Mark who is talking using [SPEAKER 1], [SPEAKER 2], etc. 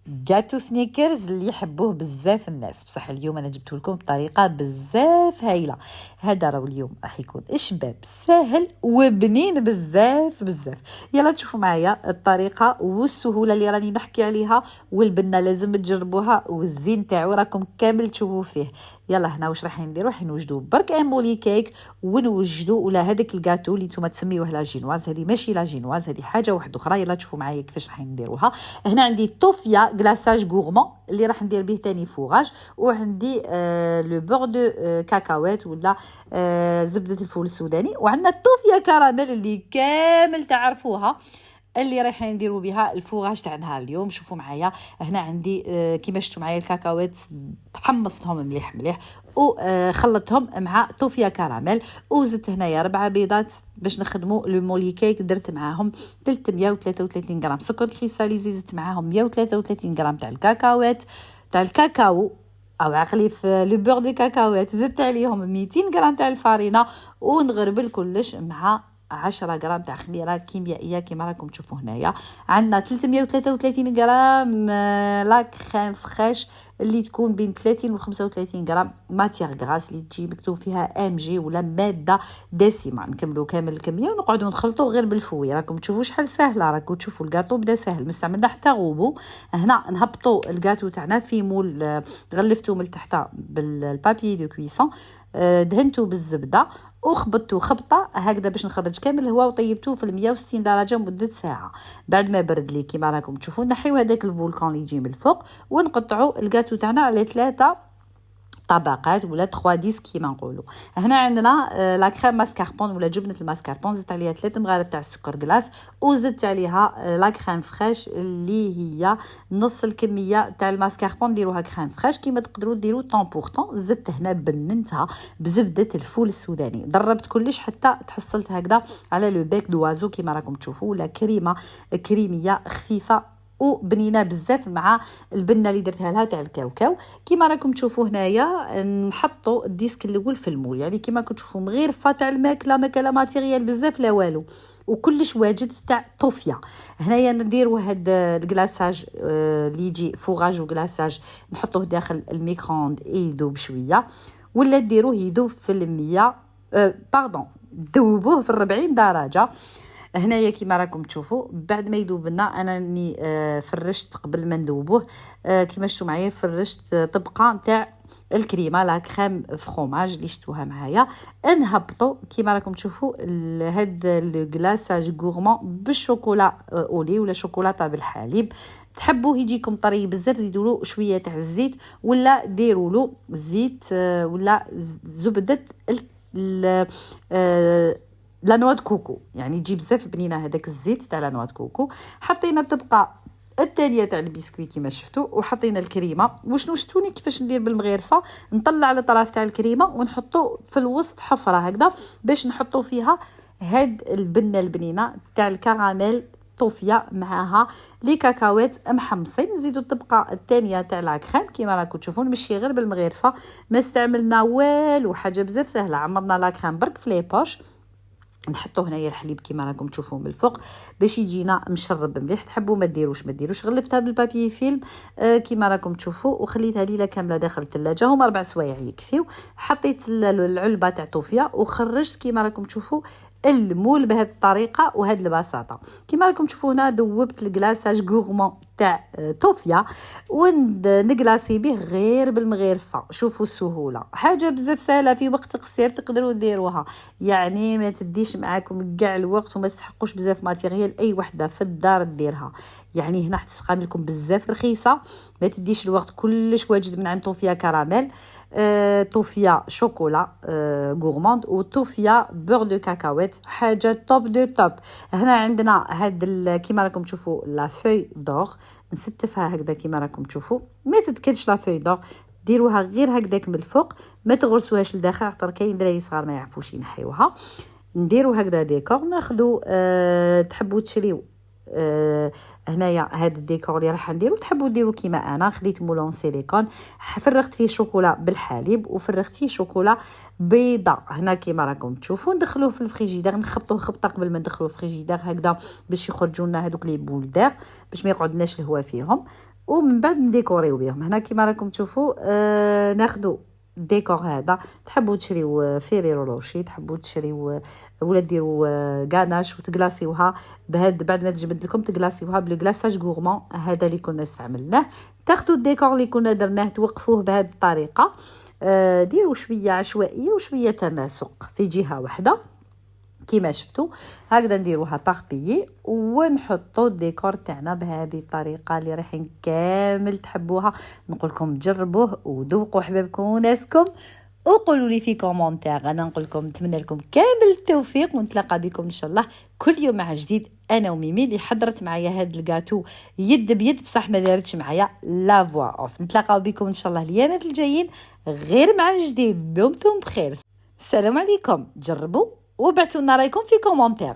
[SPEAKER 1] جاتو سنيكرز اللي يحبوه بزاف الناس، بصح اليوم انا جبته لكم بطريقه بزاف هايله. هذا راهو اليوم راح يكون شباب ساهل وبنين بزاف بزاف. يلا تشوفوا معايا الطريقه والسهوله اللي راني نحكي عليها، والبنه لازم تجربوها، والزين تاعو راكم كامل تشوفوا فيه. يلا هنا واش راح نديرو؟ راح نوجدوا برك ان مولي كيك، ونوجدوا ولا هذاك الكاتو اللي نتوما تسميوه لا جينواز. هذه ماشي لا جينواز، هذه حاجه واحده اخرى. يلا تشوفوا معايا كيفاش راح نديروها. هنا عندي توفيا غلاساج غورمون اللي راح ندير به تاني فوغاج، وعندي لو بور دو كاكاوات ولا زبده الفول السوداني، وعندنا التوفيا كراميل اللي كامل تعرفوها اللي راح نديروا بها الفوغاج تاع نهار اليوم. شوفوا معايا هنا عندي كيما شفتوا معايا الكاكاوات حمصتهم مليح مليح وخلطتهم مع توفيا كراميل، وزدت هنايا 4 بيضات باش نخدموا لو مولي كيك. درت معاهم 333 غرام سكر كريستاليزي، زدت معاهم 133 غرام تاع الكاكاوات تاع الكاكاو او عقلي في لو بور دي كاكاوات، زدت عليهم 200 غرام تاع الفارينه، ونغربل كلش مع 10 غرام تاع خميره كيميائيه كما راكم تشوفوا هنايا. عندنا 333 غرام لا كريم فريش اللي تكون بين 30 و 35 غرام ماتيغ غراس اللي تجي مكتوب فيها ام جي ولا ماده دسمه. نكملوا كامل الكميه ونقعدوا نخلطوا غير بالفوي. راكم تشوفوا شحال سهله، راكم تشوفوا الكاطو بدا سهل، ما استعملنا حتى غوبو. هنا نهبطوا الكاطو تاعنا في مول، غلفتوه من تحت بالبابي دو كويسون، دهنتو بالزبده وخبطته خبطه هكذا باش نخرج كامل الهواء، وطيبتوه في 160 درجه مده ساعه. بعد ما برد لي كيما راكم تشوفوا نحيو هذاك الفولكان اللي يجي من الفوق، ونقطعوا الكاتو تاعنا على 3 طبقات ولا 3 ديس كيما نقولوا. هنا عندنا لا كريم ماسكاربون ولا جبنه الماسكاربون، زدت عليها 3 مغارف تاع السكر كلاص، وزدت عليها لا كريم فريش اللي هي نص الكميه تاع الماسكاربون. ديروها كريم فريش كيما تقدروا ديروا 100%. زدت هنا بننتها بزبده الفول السوداني، ضربت كلش حتى تحصلت هكذا على لو بيك دوازو كيما راكم تشوفوا، ولا كريمه كريميه خفيفه وبنينه بزاف مع البنه اللي درتها لها تاع الكاوكاو. كيما راكم تشوفوا هنايا نحطوا الديسك الاول في المول، يعني كيما راكم تشوفوا مغيرفه تاع الماكله، ماكله ماتيريال بزاف لا والو، وكلش واجد تاع طوفيا. هنايا نديروا هاد الكلاصاج اللي يجي فوغاج وكلاصاج، نحطوه داخل الميكرووند يذوب شويه، ولا ديروه يذوب في 100 باردون ذوبوه في 40 درجه. هنايا كيما راكم تشوفوا بعد ما يذوب لنا انا راني فرشت قبل ما نذوبوه كيما شفتوا معايا، فرشت طبقه تاع الكريمه لا كريم فروماج اللي شفتوها معايا. نهبطوا كيما راكم تشوفوا هاد الكلاصاج غورمون بالشوكولا اولي ولا شوكولاته بالحليب. تحبوه يجيكم طري بزاف زيدوا له شويه تاع الزيت، ولا ديروا له زيت ولا زبده لا نواد كوكو، يعني تجي بزاف بنينه هذاك الزيت تاع لا نواد كوكو. حطينا الطبقه الثانيه تاع البسكويت كيما شفتوا، وحطينا الكريمه. وشنو شفتوني كيفاش ندير بالمغيرفه، نطلع الاطراف تاع الكريمه ونحطو في الوسط حفره هكذا باش نحطو فيها هاد البنه البنينه تاع الكراميل طوفيا معاها لي كاكاوات محمصين. نزيدوا الطبقه الثانيه تاع لا كريم كيما راكم تشوفون، ماشي غير بالمغيرفه، ما استعملنا والو، حاجه بزاف سهله. عمرنا لا كريم برك في لي بوش، نحطو هنايا الحليب كيما راكم تشوفوا من الفوق باش يجينا مشرب مليح. تحبوا ما ديروش غلفتها بالبابي فيلم كيما راكم تشوفوا، وخليتها ليله كامله داخل الثلاجه، هما 4 سوايع يكفيو. حطيت العلبه تاع طوفيا وخرجت كيما راكم تشوفوا المول بهذه الطريقه وهذه البساطه. كيما راكم تشوفوا هنا ذوبت الكلاصاج غورمون تاع طوفيا ونكلاصي به غير بالمغيرفه. شوفوا السهوله، حاجه بزاف سهله في وقت قصير تقدروا ديروها، يعني ما تديش معاكم كاع الوقت وما تسحقوش بزاف ماتيريال، اي وحده في الدار ديرها. يعني هنا حتسقام لكم بزاف رخيصه، ما تديش الوقت، كلش واجد من عند طوفيا كراميل، طوفيا شوكولا غورماند، وطوفيا بور دو كاكاوات، حاجه توب دو توب. هنا عندنا هاد كيما راكم تشوفوا لا فوي دور، نستفها هكذا كيما راكم تشوفوا. ما تتكلش لا فوي دور، ديروها غير هكذاك من الفوق، ما تغرسوهاش لداخل، خاطر كاين دراري صغار ما يعرفوش ينحيوها. نديروا هكذا ديكور، ناخذوا تحبوا تشريو هنايا هذا الديكور اللي راح نديرو. تحبوا ديروا كيما انا، خديت مولون سيليكون فرغت فيه شوكولا بالحليب وفرغت فيه شوكولا بيضاء. هنا كيما راكم تشوفوا ندخلوه في الفريجيدير، نخبطوه خبطه قبل ما ندخلوه في الفريجيدير هكذا باش يخرجوا لنا هذوك لي بول دير، باش ما يقعدناش الهواء فيهم. ومن بعد نديكوريو بهم. هنا كيما راكم تشوفوا ناخذوا الديكور هذا. تحبوا تشريو فيريرو روشي، تحبوا تشريو ولا ديروا غاناش وتغلاسيوها بهاد. بعد ما تجبد لكم تغلاسيوها بالكلاصاج غورمون هذا اللي كنا استعملناه. تاخذوا الديكور اللي كنا درناه توقفوه بهذه الطريقه. ديروا شويه عشوائيه وشويه تناسق في جهه واحده كيما شفتوا. هكذا نديروها باربيي ونحطوا الديكور تاعنا بهذه الطريقه اللي رايحين كامل تحبوها. نقول لكم جربوه وذوقوا حبابكم وناسكم وقولوا لي في كومونتير. انا نقول لكم نتمنى لكم كامل التوفيق ونتلاقى بكم ان شاء الله كل يوم مع جديد. انا وميمي اللي حضرت معايا هاد الكاتو يد بيد بصح ما دارتش معايا لا فوا اوف. نتلاقاو بكم ان شاء الله الايامات الجايين غير مع جديد. دمتم بخير. السلام عليكم. جربوا وابعتوا لنا رايكم في كومونتير.